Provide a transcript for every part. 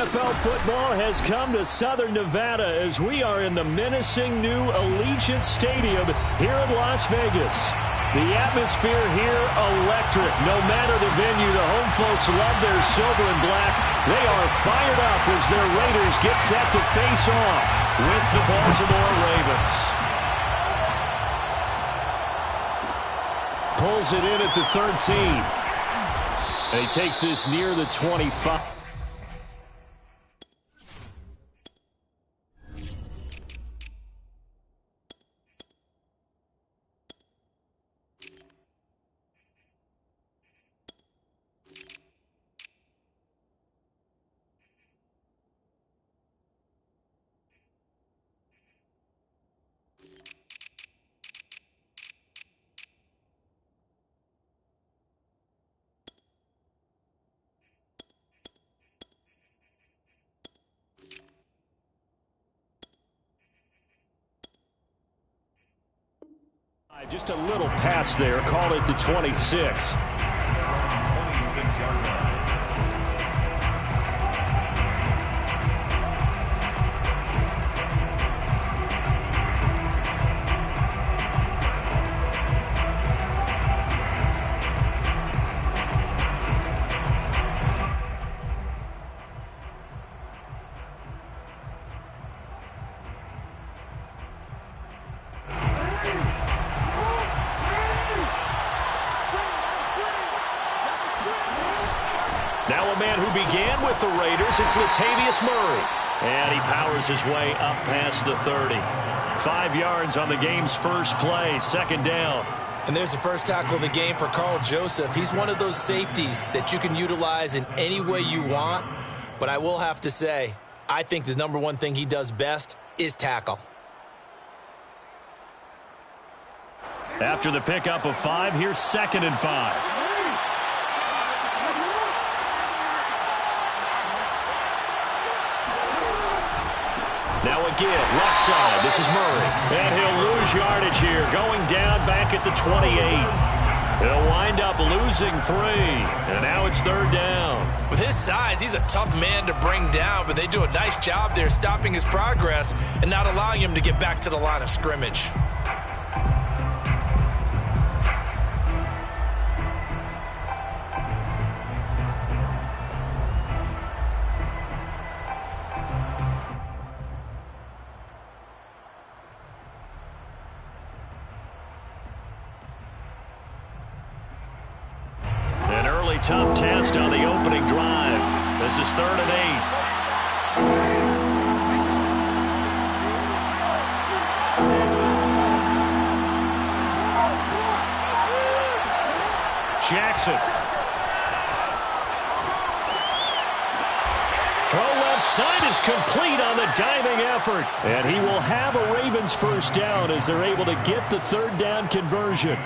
NFL football has come to Southern Nevada as we are in the menacing new Allegiant Stadium here in Las Vegas. The atmosphere here, electric. No matter the venue, the home folks love their silver and black. They are fired up as their Raiders get set to face off with the Baltimore Ravens. Pulls it in at the 13. And he takes this near the 25. Just a little pass there. Call it the 26. 26-yard line. Now a man who began with the Raiders, it's Latavius Murray. And he powers his way up past the 30. 5 yards on the game's first play, second down. And there's the first tackle of the game for Carl Joseph. He's one of those safeties that you can utilize in any way you want. But I will have to say, I think the number one thing he does best is tackle. After the pickup of 5, here's 2nd and 5. Now again, left side. This is Murray. And he'll lose yardage here. Going down back at the 28. He'll wind up losing 3. And now it's 3rd down. With his size, he's a tough man to bring down, but they do a nice job there stopping his progress and not allowing him to get back to the line of scrimmage. Tough test on the opening drive. This is 3rd and 8. Jackson. Throw left side is complete on the diving effort. And he will have a Ravens first down as they're able to get the 3rd down conversion.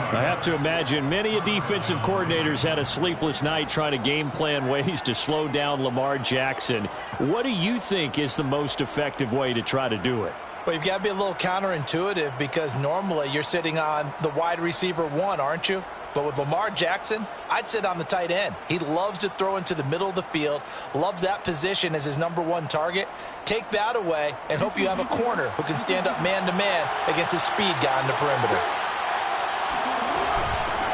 I have to imagine many a defensive coordinators had a sleepless night trying to game plan ways to slow down Lamar Jackson. What do you think is the most effective way to try to do it? Well, you've got to be a little counterintuitive because normally you're sitting on the wide receiver 1, aren't you? But with Lamar Jackson, I'd sit on the tight end. He loves to throw into the middle of the field, loves that position as his number 1 target. Take that away and hope you have a corner who can stand up man-to-man against a speed guy on the perimeter.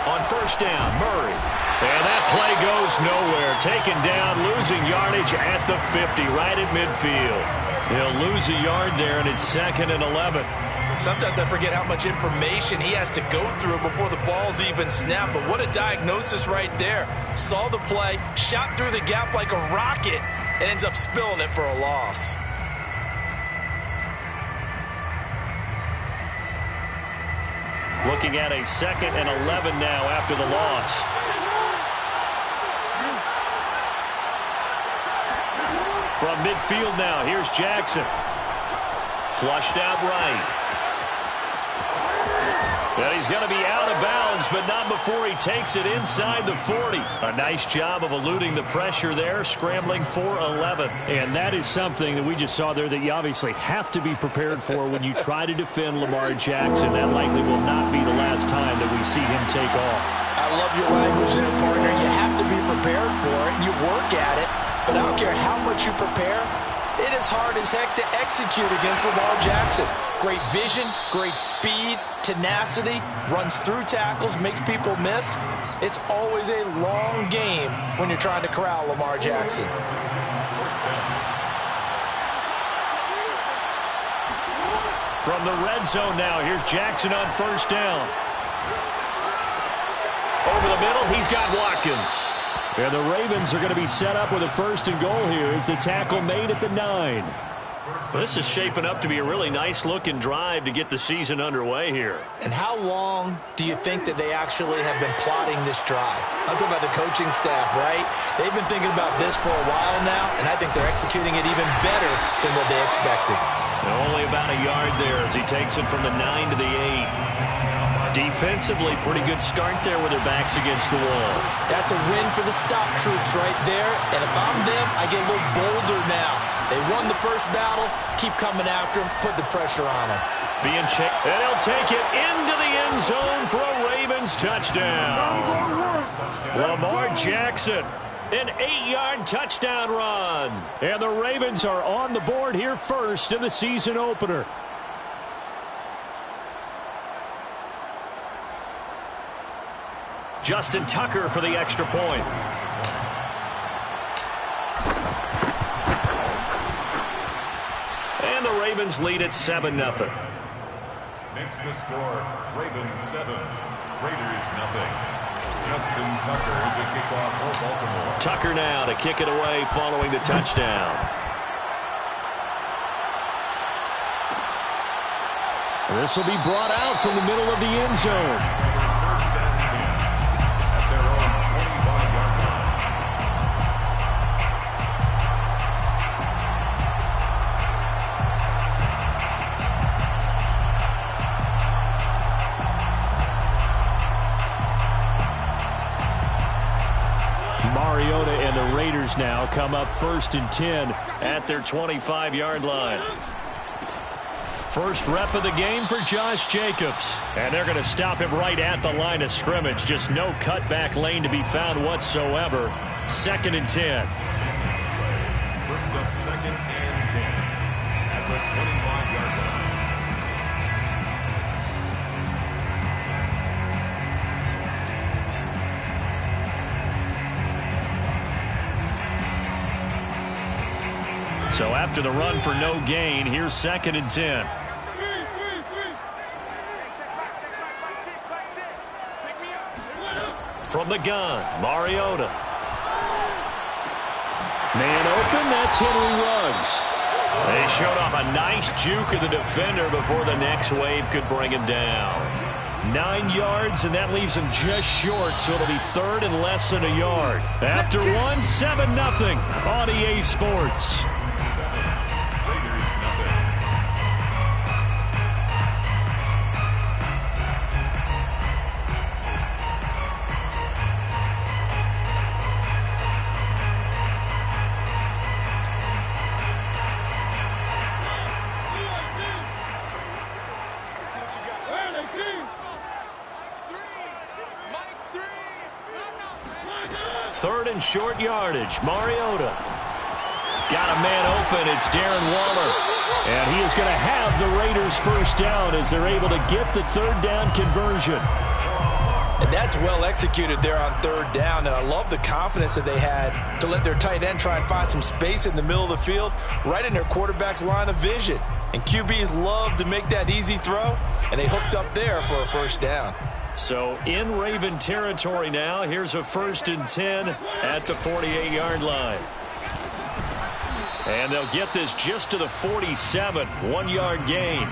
On first down, Murray. And that play goes nowhere. Taken down, losing yardage at the 50, right at midfield. He'll lose a yard there, and it's 2nd and 11. Sometimes I forget how much information he has to go through before the ball's even snapped. But what a diagnosis right there. Saw the play, shot through the gap like a rocket, and ends up spilling it for a loss. Looking at a 2nd and 11 now after the loss. From midfield now, here's Jackson. Flushed out right. And he's going to be out of bounds, but not before he takes it inside the 40. A nice job of eluding the pressure there, scrambling for 11. And that is something that we just saw there that you obviously have to be prepared for when you try to defend Lamar Jackson. That likely will not be the last time that we see him take off. I love your language there, partner. You have to be prepared for it, and you work at it. but I don't care how much you prepare, it is hard as heck to execute against Lamar Jackson. Great vision, great speed, tenacity, runs through tackles, makes people miss. It's always a long game when you're trying to corral Lamar Jackson. From the red zone now, here's Jackson on first down. Over the middle, he's got Watkins. And the Ravens are going to be set up with a first and goal here as the tackle made at the 9. This is shaping up to be a really nice-looking drive to get the season underway here. And how long do you think that they actually have been plotting this drive? I'm talking about the coaching staff, right? They've been thinking about this for a while now, and I think they're executing it even better than what they expected. Only about a yard there as he takes it from the 9 to the 8. Defensively, pretty good start there with their backs against the wall. That's a win for the stop troops right there. And if I'm them, I get a little bolder now. They won the first battle. Keep coming after them. Put the pressure on them. Being checked. And he'll take it into the end zone for a Ravens touchdown. Lamar Jackson. An 8-yard touchdown run. And the Ravens are on the board here first in the season opener. Justin Tucker for the extra point. And the Ravens lead at 7-0. Makes the score Ravens 7, Raiders 0. Justin Tucker to kick off for Baltimore. Tucker now to kick it away following the touchdown. This will be brought out from the middle of the end zone. First and 10 at their own 25-yard line. Mariota and the Raiders now come up first and 10 at their 25-yard line. First rep of the game for Josh Jacobs. And they're going to stop him right at the line of scrimmage. Just no cutback lane to be found whatsoever. 2nd and 10. Brings up 2nd and 10 at the 25-yard line. So after the run for no gain, here's 2nd and 10. From the gun, Mariota. Man open, that's Henry Ruggs. They showed off a nice juke of the defender before the next wave could bring him down. 9 yards, and that leaves him just short, so it'll be 3rd and less than a yard. After 1, 7-0 on EA Sports. Third and short yardage. Mariota. Got a man open. It's Darren Waller. And he is going to have the Raiders first down as they're able to get the 3rd down conversion. And that's well executed there on 3rd down. And I love the confidence that they had to let their tight end try and find some space in the middle of the field, right in their quarterback's line of vision. And QBs love to make that easy throw, and they hooked up there for a first down. So in Raven territory now. Here's a 1st and 10 at the 48-yard line. And they'll get this just to the 47. 1-yard gain.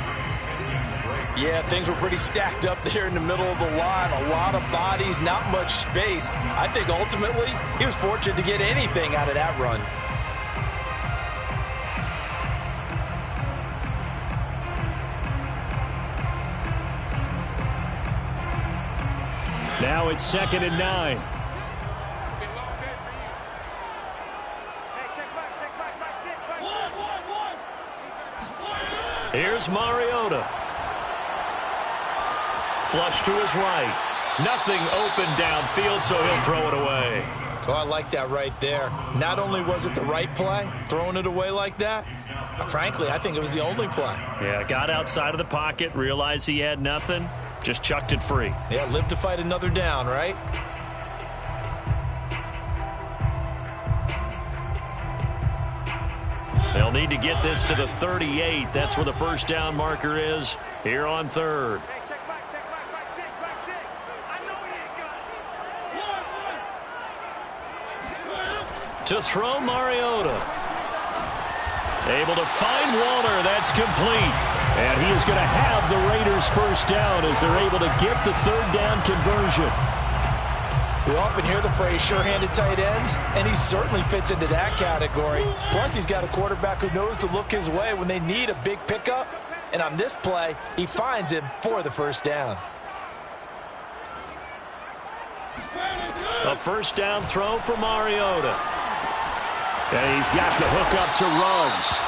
Yeah, things were pretty stacked up there in the middle of the line. A lot of bodies, not much space. I think ultimately he was fortunate to get anything out of that run. Now it's 2nd and 9. Here's Mariota. Flush to his right. Nothing open downfield, so he'll throw it away. Oh, I like that right there. Not only was it the right play, throwing it away like that, frankly, I think it was the only play. Yeah, got outside of the pocket, realized he had nothing, just chucked it free. Yeah, live to fight another down, right? They'll need to get this to the 38. That's where the first down marker is here on third. To throw, Mariota. Able to find Waller. That's complete. And he is going to have the Raiders first down as they're able to get the third down conversion. We often hear the phrase sure-handed tight ends, and he certainly fits into that category. Plus, he's got a quarterback who knows to look his way when they need a big pickup. And on this play, he finds him for the first down. A first down throw for Mariota. And he's got the hook up to Ruggs.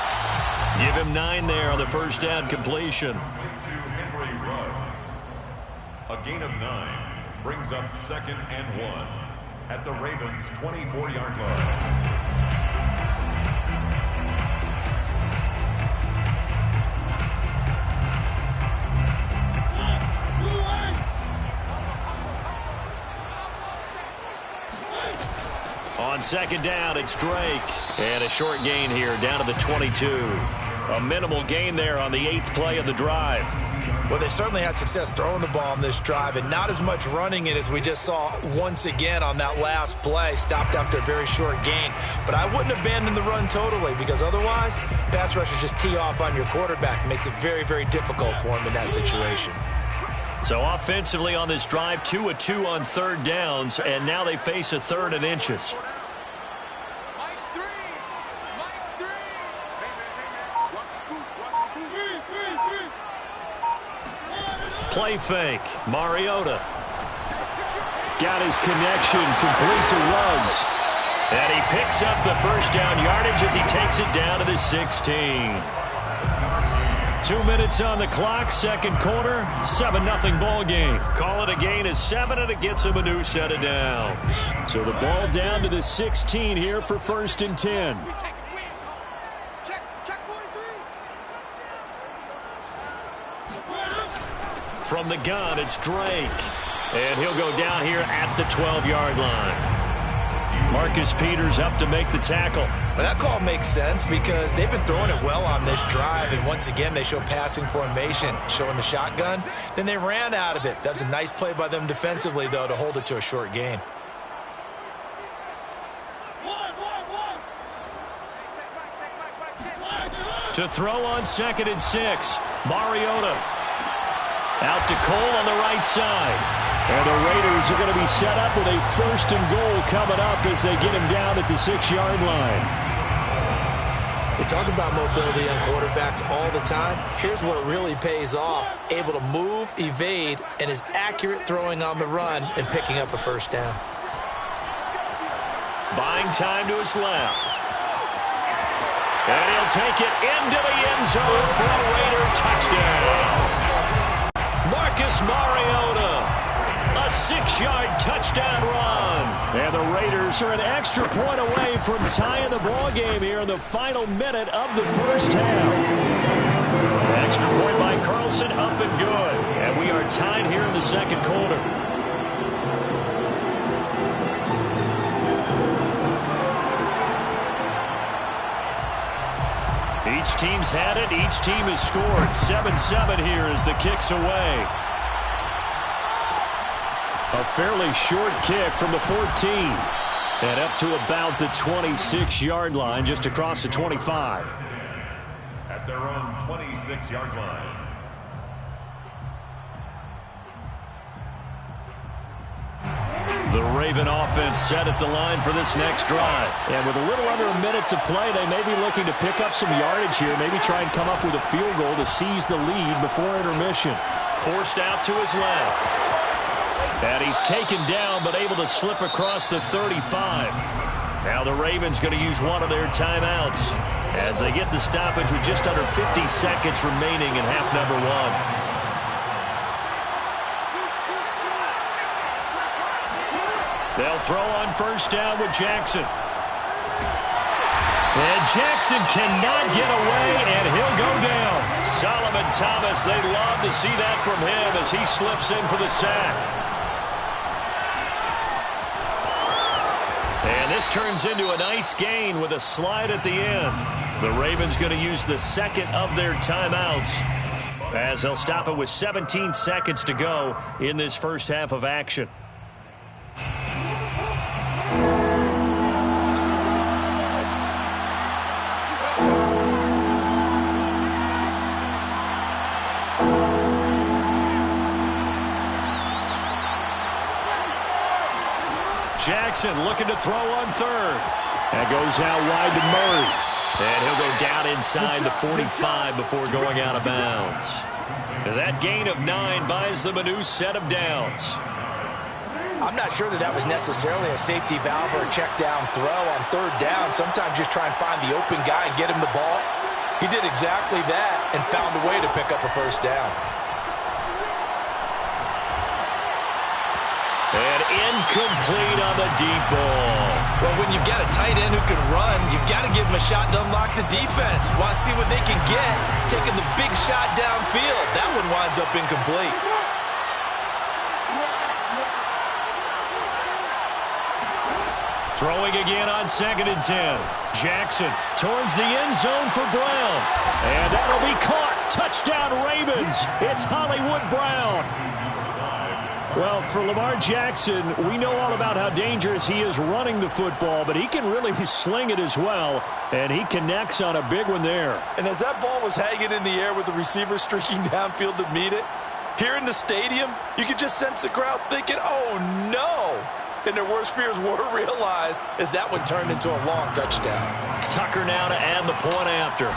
Give him 9 there on the first down completion. To Henry Ruggs. A gain of 9 brings up 2nd and 1 at the Ravens' 24-yard line. On second down, it's Drake. And a short gain here, down to the 22. A minimal gain there on the 8th play of the drive. Well, they certainly had success throwing the ball on this drive, and not as much running it as we just saw once again on that last play. Stopped after a very short gain. But I wouldn't abandon the run totally, because otherwise, pass rushers just tee off on your quarterback. It makes it very, very difficult for him in that situation. So offensively on this drive, 2 of 2 on third downs, and now they face a 3rd and inches. Play fake. Mariota. Got his connection complete to Ruggs. And he picks up the first down yardage as he takes it down to the 16. 2 minutes on the clock, second quarter, 7-0 ball game. Call it a gain of 7, and it gets him a new set of downs. So the ball down to the 16 here for 1st and 10. From the gun, it's Drake. And he'll go down here at the 12-yard line. Marcus Peters up to make the tackle. Well, that call makes sense because they've been throwing it well on this drive, and once again they show passing formation, showing the shotgun. Then they ran out of it. That's a nice play by them defensively, though, to hold it to a short gain. To throw on 2nd and 6, Mariota. Out to Cole on the right side. And the Raiders are going to be set up with a 1st and goal coming up as they get him down at the 6-yard line. They talk about mobility on quarterbacks all the time. Here's where it really pays off. Able to move, evade, and is accurate throwing on the run and picking up a first down. Buying time to his left. And he'll take it into the end zone for a Raider touchdown. Marcus Mariota, a 6-yard touchdown run. And the Raiders are an extra point away from tying the ball game here in the final minute of the first half. Extra point by Carlson, up and good. And we are tied here in the second quarter. Each team's had it. Each team has scored. 7-7 here as the kick's away. A fairly short kick from the 14. And up to about the 26-yard line, just across the 25. At their own 26-yard line. The Raven offense set at the line for this next drive. And with a little under a minute to play, they may be looking to pick up some yardage here, maybe try and come up with a field goal to seize the lead before intermission. Forced out to his left. And he's taken down, but able to slip across the 35. Now the Ravens going to use one of their timeouts as they get the stoppage with just under 50 seconds remaining in half number 1. They'll throw on first down with Jackson. And Jackson cannot get away, and he'll go down. Solomon Thomas, they love to see that from him as he slips in for the sack. And this turns into a nice gain with a slide at the end. The Ravens going to use the second of their timeouts as they'll stop it with 17 seconds to go in this first half of action. Jackson looking to throw on third. That goes out wide to Murray. And he'll go down inside the 45 before going out of bounds. That gain of 9 buys them a new set of downs. I'm not sure that was necessarily a safety valve or a check down throw on third down. Sometimes just try and find the open guy and get him the ball. He did exactly that and found a way to pick up a first down. And incomplete on the deep ball. Well, when you've got a tight end who can run, you've got to give him a shot to unlock the defense. Want to see what they can get, taking the big shot downfield. That one winds up incomplete. Throwing again on 2nd and 10. Jackson towards the end zone for Brown. And that'll be caught. Touchdown Ravens. It's Hollywood Brown. Well, for Lamar Jackson, we know all about how dangerous he is running the football, but he can really sling it as well, and he connects on a big one there. And as that ball was hanging in the air with the receiver streaking downfield to meet it, here in the stadium, you could just sense the crowd thinking, oh, no. And their worst fears were realized as that one turned into a long touchdown. Tucker now to add the point after.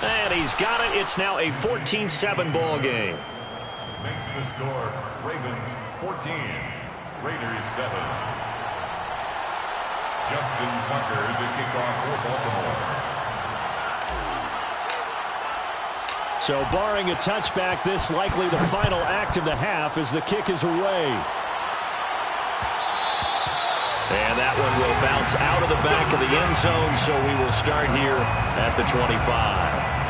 And he's got it. It's now a 14-7 ball game. Makes the score Ravens 14, Raiders 7. Justin Tucker to kick off for Baltimore. So barring a touchback, this likely the final act of the half as the kick is away. And that one will bounce out of the back of the end zone, so we will start here at the 25.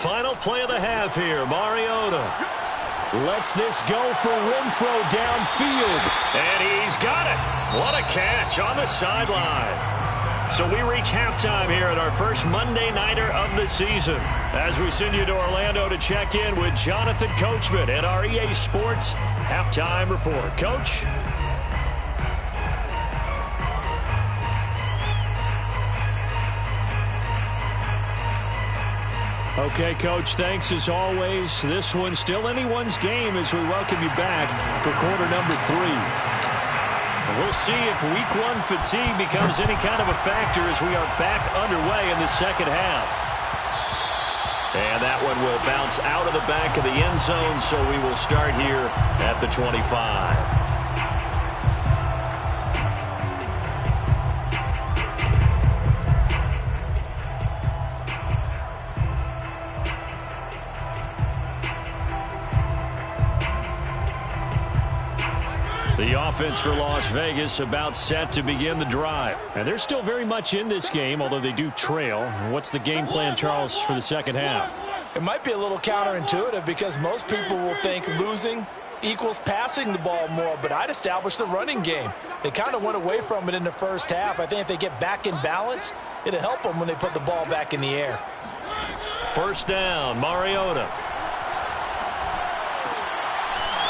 Final play of the half here. Mariota lets this go for Renfro downfield. And he's got it. What a catch on the sideline. So we reach halftime here at our first Monday Nighter of the season. As we send you to Orlando to check in with Jonathan Coachman at our EA Sports Halftime Report. Coach? Okay, Coach, thanks as always. This one's still anyone's game as we welcome you back for quarter number 3. We'll see if week 1 fatigue becomes any kind of a factor as we are back underway in the second half. And that one will bounce out of the back of the end zone, so we will start here at the 25. The offense for Las Vegas about set to begin the drive. And they're still very much in this game, although they do trail. What's the game plan, Charles, for the second half? It might be a little counterintuitive because most people will think losing equals passing the ball more, but I'd establish the running game. They kind of went away from it in the first half. I think if they get back in balance, it'll help them when they put the ball back in the air. First down, Mariota.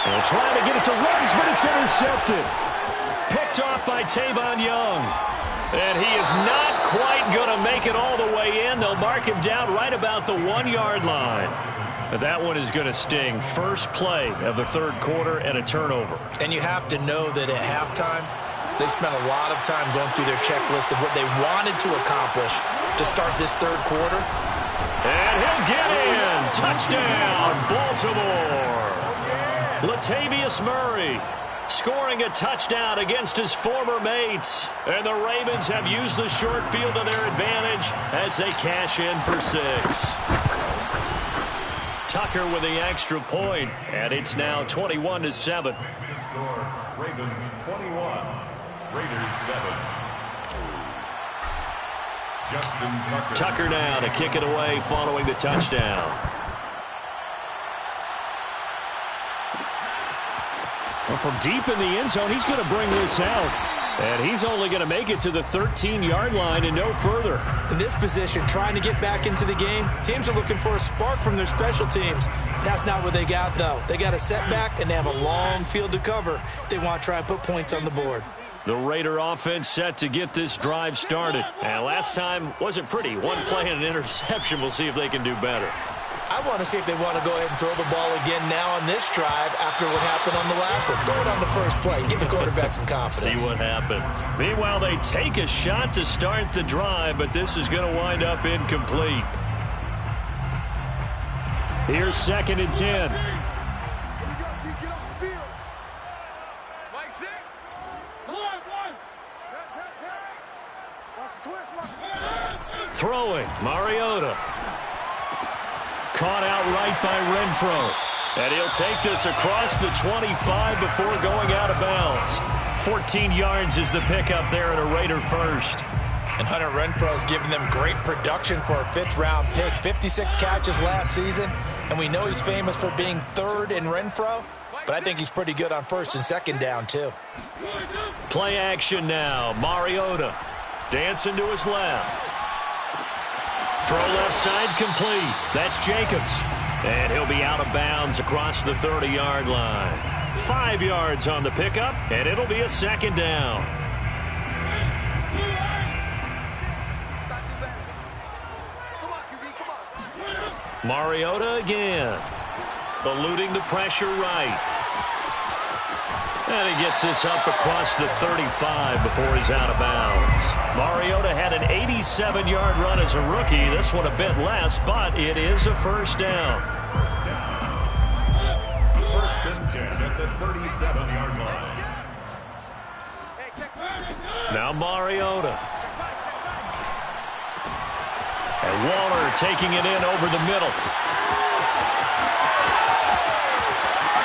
And trying to get it to Ruggs, but it's intercepted. Picked off by Tavon Young. And he is not quite going to make it all the way in. They'll mark him down right about the 1-yard line. But that one is going to sting. First play of the third quarter and a turnover. And you have to know that at halftime, they spent a lot of time going through their checklist of what they wanted to accomplish to start this third quarter. And he'll get in. Touchdown, Baltimore. Latavius Murray scoring a touchdown against his former mates. And the Ravens have used the short field to their advantage as they cash in for 6. Tucker with the extra point, and it's now 21-7. Ravens 21, Raiders 7. Justin Tucker. Tucker now to kick it away following the touchdown. Well, from deep in the end zone, he's going to bring this out. And he's only going to make it to the 13-yard line and no further. In this position, trying to get back into the game, teams are looking for a spark from their special teams. That's not what they got, though. They got a setback, and they have a long field to cover if they want to try and put points on the board. The Raider offense set to get this drive started. And last time wasn't pretty. One play and an interception. We'll see if they can do better. I want to see if they want to go ahead and throw the ball again now on this drive after what happened on the last one. Throw it on the first play. Give the quarterback some confidence. See what happens. Meanwhile, they take a shot to start the drive, but this is going to wind up incomplete. Here's 2nd and 10. Throwing, Mariota. Caught out right by Renfro. And he'll take this across the 25 before going out of bounds. 14 yards is the pickup there at a Raider first. And Hunter Renfro's given them great production for a 5th-round pick. 56 catches last season. And we know he's famous for being 3rd in Renfro. But I think he's pretty good on 1st and 2nd down, too. Play action now. Mariota dancing to his left. Throw left side complete. That's Jacobs. And he'll be out of bounds across the 30-yard line. 5 yards on the pickup, and it'll be a 2nd down. Mariota again. Eluding the pressure right. And he gets this up across the 35 before he's out of bounds. Mariota had an 87-yard run as a rookie. This one a bit less, but it is a 1st down. 1st and 10 at the 37-yard line. Now Mariota. And Waller taking it in over the middle.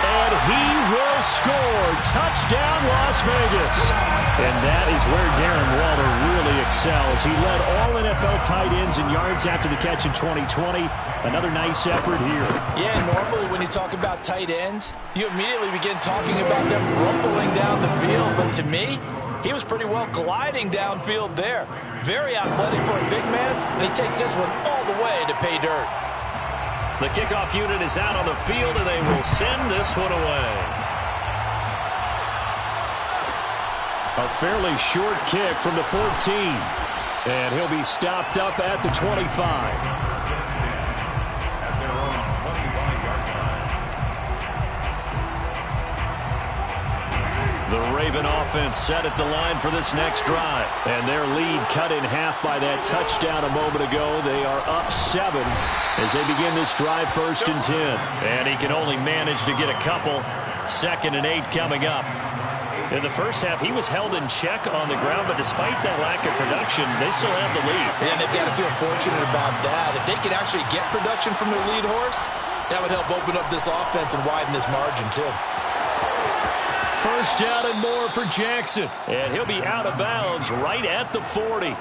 And he will score. Touchdown, Las Vegas. And that is where Darren Waller really excels. He led all NFL tight ends in yards after the catch in 2020. Another nice effort here. Yeah, normally when you talk about tight ends, you immediately begin talking about them rumbling down the field. But to me, he was pretty well gliding downfield there. Very athletic for a big man, and he takes this one all the way to pay dirt. The kickoff unit is out on the field, and they will send this one away. A fairly short kick from the 14. And he'll be stopped up at the 25. At their own 25-yard line. The Raven offense set at the line for this next drive. And their lead cut in half by that touchdown a moment ago. They are up 7 as they begin this drive 1st and 10. And he can only manage to get a couple. 2nd and 8 coming up. In the first half, he was held in check on the ground, but despite that lack of production, they still have the lead. And they've got to feel fortunate about that. If they could actually get production from their lead horse, that would help open up this offense and widen this margin, too. 1st down and more for Jackson. And he'll be out of bounds right at the 40.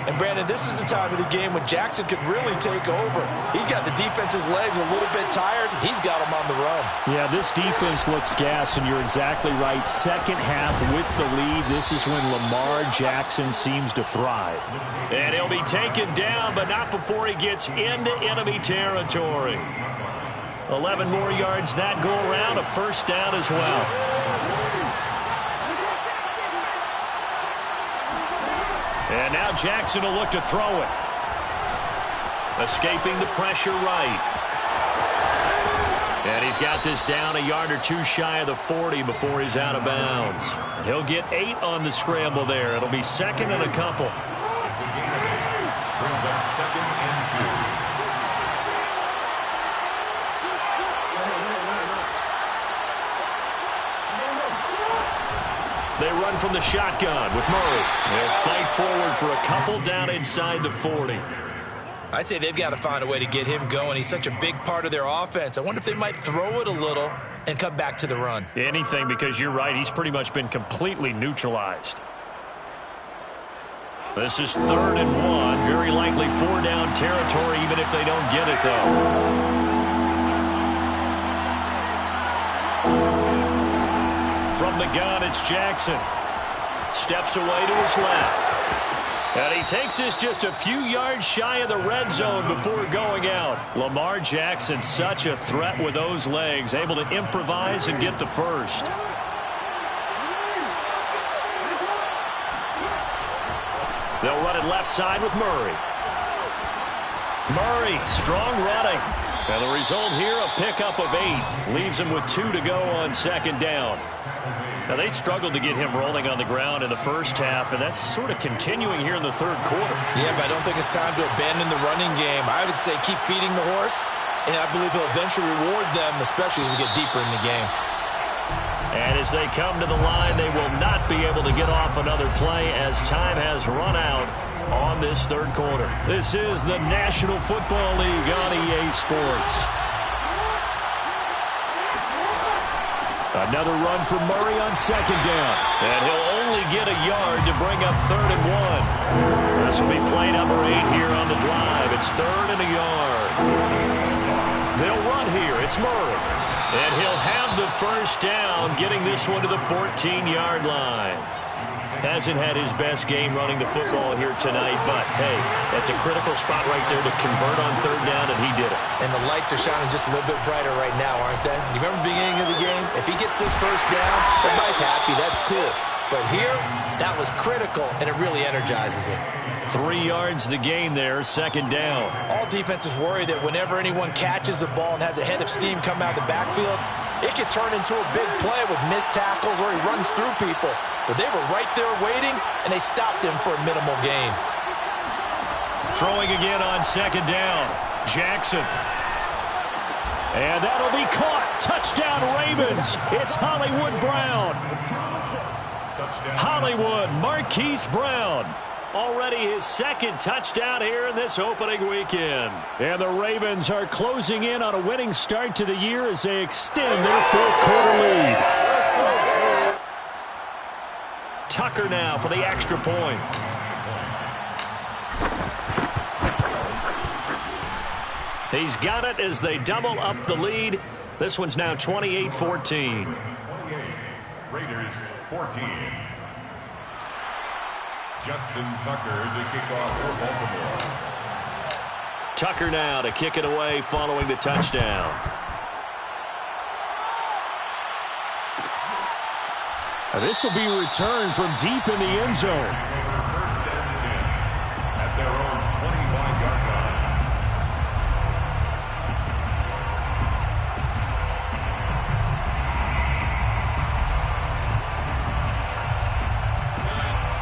And, Brandon, this is the time of the game when Jackson could really take over. He's got the defense's legs a little bit tired. He's got them on the run. Yeah, this defense looks gassed, and you're exactly right. 2nd half with the lead. This is when Lamar Jackson seems to thrive. And he'll be taken down, but not before he gets into enemy territory. 11 more yards that go around, a 1st down as well. And now Jackson will look to throw it. Escaping the pressure right. And he's got this down a yard or two shy of the 40 before he's out of bounds. He'll get 8 on the scramble there. It'll be 2nd and a couple. Brings up 2nd and 2. They run from the shotgun with Murray. They'll fight forward for a couple down inside the 40. I'd say they've got to find a way to get him going. He's such a big part of their offense. I wonder if they might throw it a little and come back to the run. Anything, because you're right. He's pretty much been completely neutralized. This is 3rd and 1. Very likely 4-down territory, even if they don't get it, though. From the gun, it's Jackson. Steps away to his left. And he takes this just a few yards shy of the red zone before going out. Lamar Jackson, such a threat with those legs, able to improvise and get the first. They'll run it left side with Murray. Murray, strong running. And the result here, a pickup of 8. Leaves him with 2 to go on 2nd down. Now, they struggled to get him rolling on the ground in the first half, and that's sort of continuing here in the 3rd quarter. Yeah, but I don't think it's time to abandon the running game. I would say keep feeding the horse, and I believe he'll eventually reward them, especially as we get deeper in the game. And as they come to the line, they will not be able to get off another play as time has run out on this 3rd quarter. This is the National Football League on EA Sports. Another run for Murray on 2nd down. And he'll only get a yard to bring up 3rd and 1. This will be play number 8 here on the drive. It's 3rd and a yard. They'll run here. It's Murray. And he'll have the first down, getting this one to the 14-yard line. Hasn't had his best game running the football here tonight, but, hey, that's a critical spot right there to convert on 3rd down, and he did it. And the lights are shining just a little bit brighter right now, aren't they? You remember the beginning of the game? If he gets this first down, everybody's happy. That's cool. But here, that was critical, and it really energizes it. 3 yards the gain there, 2nd down. All defenses worry that whenever anyone catches the ball and has a head of steam come out of the backfield, it could turn into a big play with missed tackles or he runs through people. But they were right there waiting, and they stopped him for a minimal gain. Throwing again on 2nd down. Jackson. And that'll be caught. Touchdown, Ravens. It's Hollywood Brown. Hollywood, Marquise Brown. Already his 2nd touchdown here in this opening weekend. And the Ravens are closing in on a winning start to the year as they extend their 4th quarter lead. Tucker now for the extra point. He's got it as they double up the lead. This one's now 28-14. Raiders 14. Justin Tucker to kick off for Baltimore. Tucker now to kick it away following the touchdown. This will be returned from deep in the end zone. 1st and 10 at their own 25-yard line.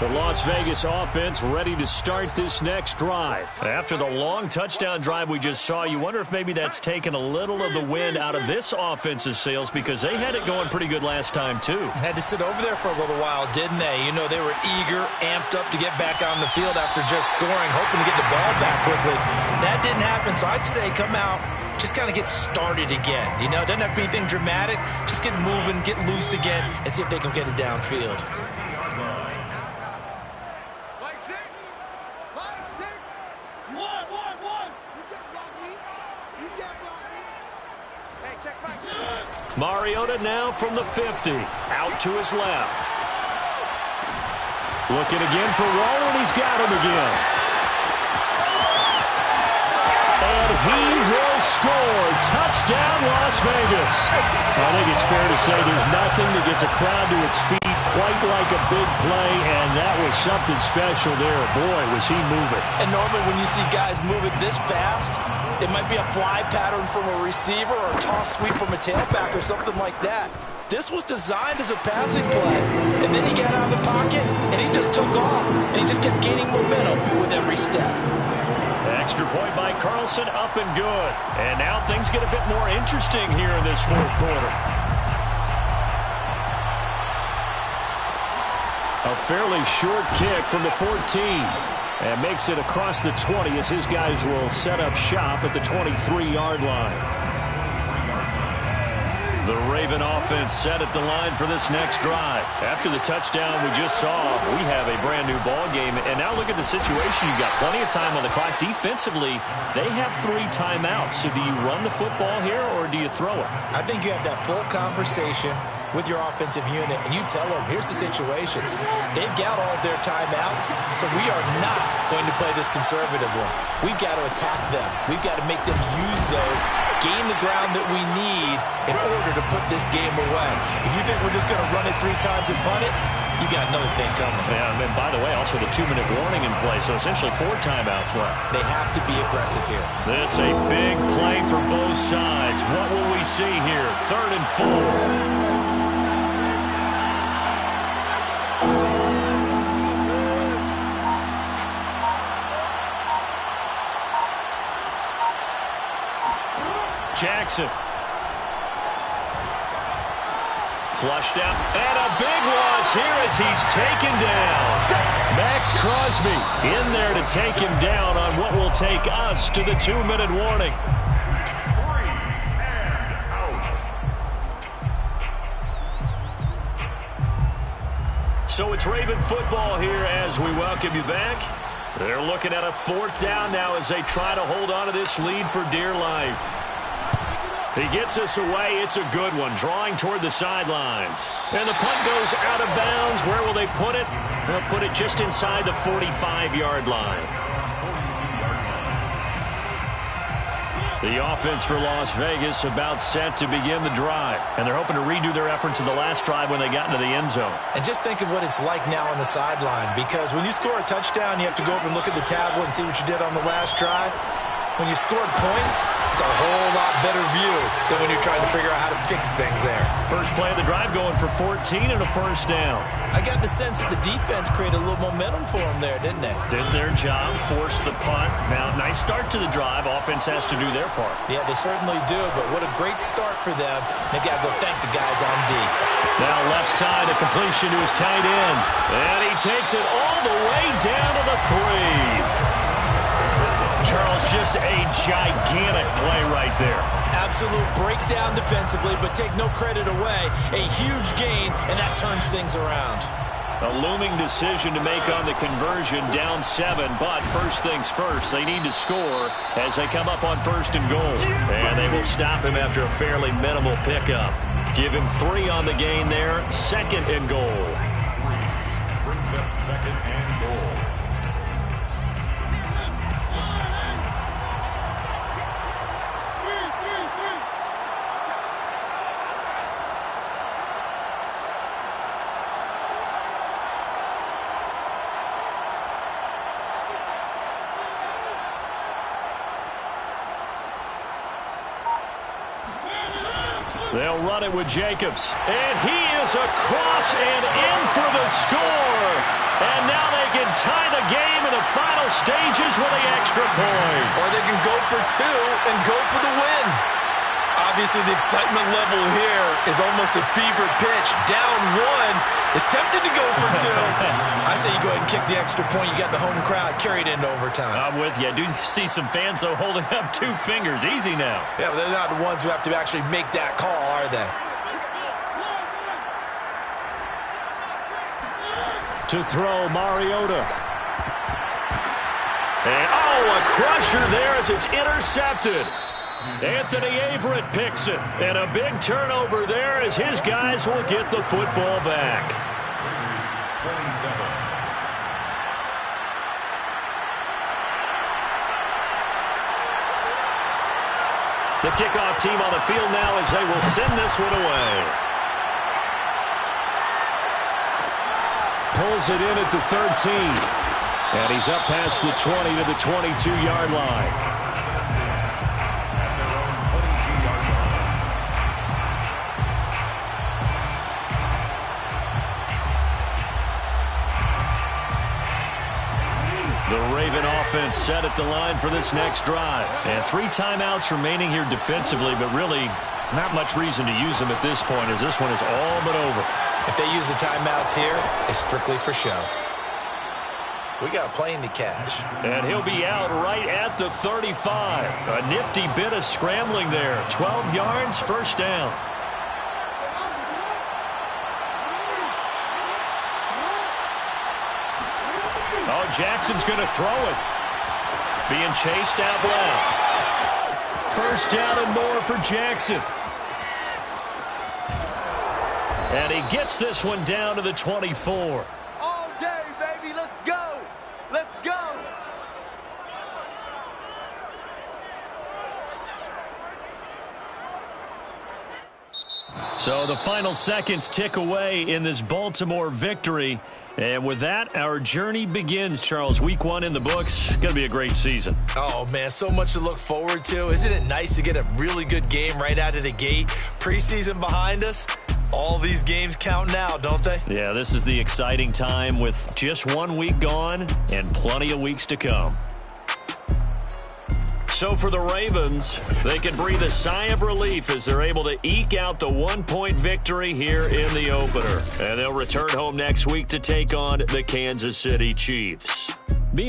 The Las Vegas offense ready to start this next drive. After the long touchdown drive we just saw, you wonder if maybe that's taken a little of the wind out of this offense's sails because they had it going pretty good last time, too. Had to sit over there for a little while, didn't they? You know, they were eager, amped up to get back on the field after just scoring, hoping to get the ball back quickly. That didn't happen, so I'd say come out, just kind of get started again. You know, it doesn't have to be anything dramatic. Just get moving, get loose again, and see if they can get it downfield. Mariota now from the 50, out to his left. Looking again for Rowe, and he's got him again. And he will score. Touchdown, Las Vegas. I think it's fair to say there's nothing that gets a crowd to its feet quite like a big play, and that was something special there. Boy, was he moving. And normally when you see guys moving this fast, it might be a fly pattern from a receiver or a toss sweep from a tailback or something like that. This was designed as a passing play. And then he got out of the pocket, and he just took off. And he just kept gaining momentum with every step. Extra point by Carlson, up and good. And now things get a bit more interesting here in this 4th quarter. A fairly short kick from the 14. And makes it across the 20 as his guys will set up shop at the 23-yard line. The Raven offense set at the line for this next drive. After the touchdown we just saw, we have a brand-new ball game. And now look at the situation. You've got plenty of time on the clock. Defensively, they have 3 timeouts. So do you run the football here or do you throw it? I think you have that full conversation with your offensive unit, and you tell them, here's the situation. They've got all their timeouts, so we are not going to play this conservatively. We've got to attack them. We've got to make them use those, gain the ground that we need in order to put this game away. If you think we're just going to run it 3 times and punt it, you got another thing coming. Yeah, and by the way, also the 2-minute warning in play, so essentially 4 timeouts left. They have to be aggressive here. This a big play for both sides. What will we see here? 3rd and 4. Jackson. Flushed out. And a big loss here as he's taken down. Max Crosby in there to take him down on what will take us to the 2-minute warning. 3 and out. So it's Raven football here as we welcome you back. They're looking at a 4th down now as they try to hold on to this lead for dear life. He gets us away. It's a good one. Drawing toward the sidelines. And the punt goes out of bounds. Where will they put it? They'll put it just inside the 45-yard line. The offense for Las Vegas about set to begin the drive. And they're hoping to redo their efforts in the last drive when they got into the end zone. And just think of what it's like now on the sideline. Because when you score a touchdown, you have to go over and look at the tablet and see what you did on the last drive. When you scored points, it's a whole lot better view than when you're trying to figure out how to fix things there. First play of the drive going for 14 and a 1st down. I got the sense that the defense created a little momentum for them there, didn't they? Did their job, forced the punt. Now, nice start to the drive. Offense has to do their part. Yeah, they certainly do, but what a great start for them. They got to go thank the guys on D. Now left side, a completion to his tight end. And he takes it all the way down to the 3. Charles, just a gigantic play right there. Absolute breakdown defensively, but take no credit away. A huge gain, and that turns things around. A looming decision to make on the conversion, down 7, but first things first, they need to score as they come up on 1st and goal. And they will stop him after a fairly minimal pickup. Give him 3 on the gain there, 2nd and goal. Brings up 2nd and goal. They'll run it with Jacobs. And he is across and in for the score. And now they can tie the game in the final stages with the extra point. Or they can go for 2 and go for the win. Obviously, the excitement level here is almost a fever pitch. Down 1 is tempted to go for 2. I say you go ahead and kick the extra point. You got the home crowd carried into overtime. I'm with you. I do see some fans, though, holding up 2 fingers. Easy now. Yeah, but they're not the ones who have to actually make that call, are they? To throw, Mariota. And, a crusher there as it's intercepted. Anthony Averett picks it. And a big turnover there as his guys will get the football back. 27. The kickoff team on the field now as they will send this one away. Pulls it in at the 13. And he's up past the 20 to the 22-yard line. The Raven offense set at the line for this next drive. And 3 timeouts remaining here defensively, but really not much reason to use them at this point as this one is all but over. If they use the timeouts here, it's strictly for show. We got a plane to cash. And he'll be out right at the 35. A nifty bit of scrambling there. 12 yards, first down. Oh, Jackson's going to throw it. Being chased out left. First down and more for Jackson. And he gets this one down to the 24. All day, baby. Let's go. Let's go. So the final seconds tick away in this Baltimore victory. And with that, our journey begins, Charles. Week 1 in the books. Going to be a great season. Oh, man, so much to look forward to. Isn't it nice to get a really good game right out of the gate? Preseason behind us. All these games count now, don't they? Yeah, this is the exciting time with just 1 week gone and plenty of weeks to come. So for the Ravens, they can breathe a sigh of relief as they're able to eke out the 1-point victory here in the opener. And they'll return home next week to take on the Kansas City Chiefs.